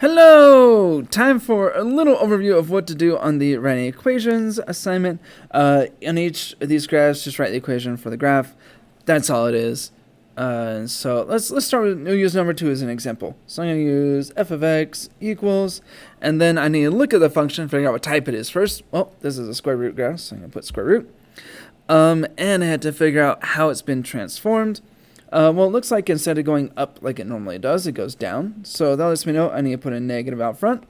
Hello! Time for a little overview of what to do on the writing equations assignment. On each of these graphs, just write the equation for the graph. That's all it is. So let's start with, we'll use number 2 as an example. So I'm going to use f of x equals, and then I need to look at the function, figure out what type it is first. Well, this is a square root graph, so I'm going to put square root. And I had to figure out how it's been transformed. Well, it looks like instead of going up like it normally does, it goes down. So that lets me know I need to put a negative out front.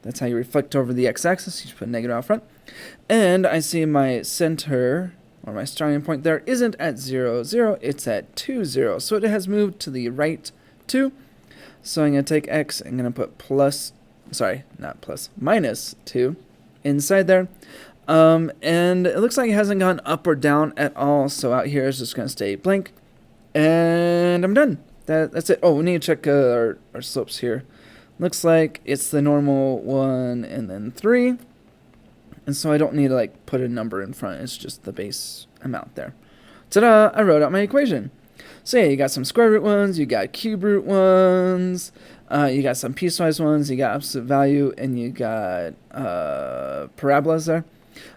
That's how you reflect over the x-axis. You just put a negative out front. And I see my center, or my starting point there, isn't at 0, 0. It's at 2, 0. So it has moved to the right 2. So I'm going to take x, I'm going to put minus 2 inside there. And it looks like it hasn't gone up or down at all. So out here is just going to stay blank. And I'm done. That's it. Oh, we need to check our slopes here. Looks like it's the normal 1 and then 3. And so I don't need to like put a number in front. It's just the base amount there. Ta-da! I wrote out my equation. So yeah, you got some square root ones, you got cube root ones, you got some piecewise ones, you got absolute value, and you got parabolas there.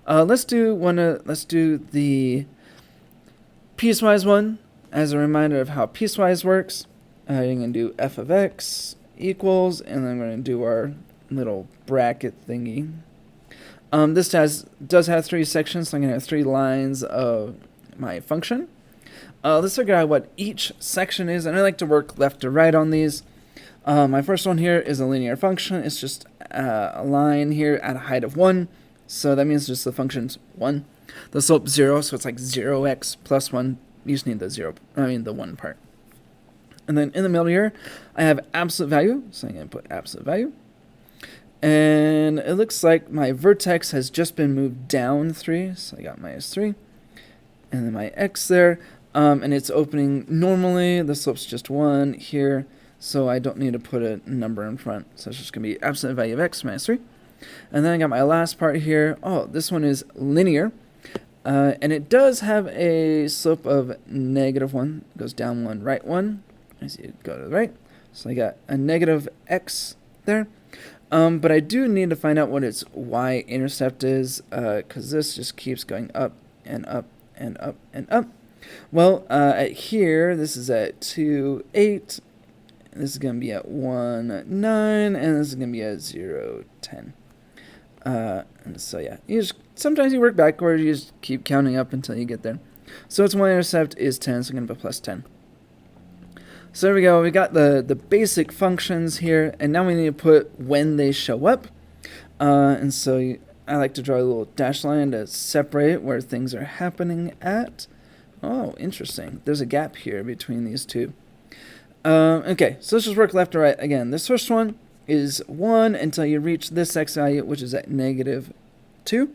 Let's do the piecewise one. As a reminder of how piecewise works, you're going to do f of x equals, and then we're going to do our little bracket thingy. This does have 3 sections, so I'm going to have 3 lines of my function. Let's figure out what each section is, and I like to work left to right on these. My first one here is a linear function. It's just a line here at a height of 1, so that means just the function's 1. The slope 0, so it's like 0x plus 1. You just need the 1 part. And then in the middle here, I have absolute value. So I'm going to put absolute value. And it looks like my vertex has just been moved down 3. So I got minus 3. And then my x there. And it's opening normally. The slope's just 1 here. So I don't need to put a number in front. So it's just going to be absolute value of x minus 3. And then I got my last part here. Oh, this one is linear. And it does have a slope of negative 1. It goes down 1, right 1. As you go to the right. So I got a negative x there. But I do need to find out what its y-intercept is, because this just keeps going up and up and up and up. Well, at here, this is at 2, 8. This is going to be at 1, 9. And this is going to be at 0, 10. And so yeah, sometimes you work backwards, you just keep counting up until you get there. So its y-intercept is 10, so I'm going to put plus 10. So there we go, we got the basic functions here, and now we need to put when they show up. And so I like to draw a little dashed line to separate where things are happening at. Oh, interesting. There's a gap here between these two. Okay, so let's just work left to right again. This first one is 1 until you reach this x value, which is at negative 2.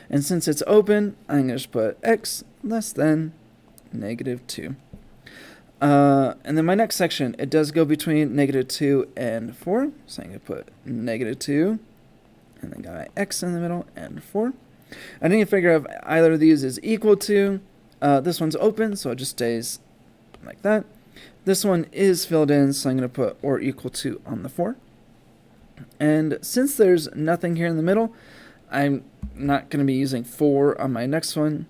And since it's open, I'm going to just put x less than negative 2. And then my next section, it does go between negative 2 and 4. So I'm going to put negative 2, and then got my x in the middle, and 4. I need to figure out if either of these is equal to. This one's open, so it just stays like that. This one is filled in, so I'm going to put or equal to on the 4. And since there's nothing here in the middle, I'm not going to be using 4 on my next one.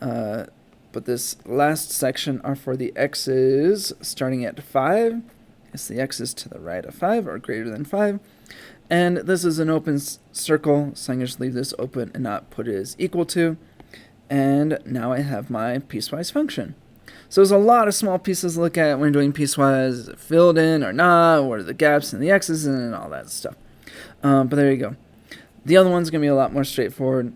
But this last section are for the x's starting at 5. It's the x's to the right of 5 or greater than 5. And this is an open circle, so I'm going to just leave this open and not put it as equal to. And now I have my piecewise function. So there's a lot of small pieces to look at when doing piecewise, filled in or not, what are the gaps in the x's and all that stuff. But there you go. The other one's going to be a lot more straightforward.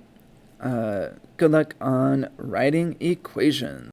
Good luck on writing equations.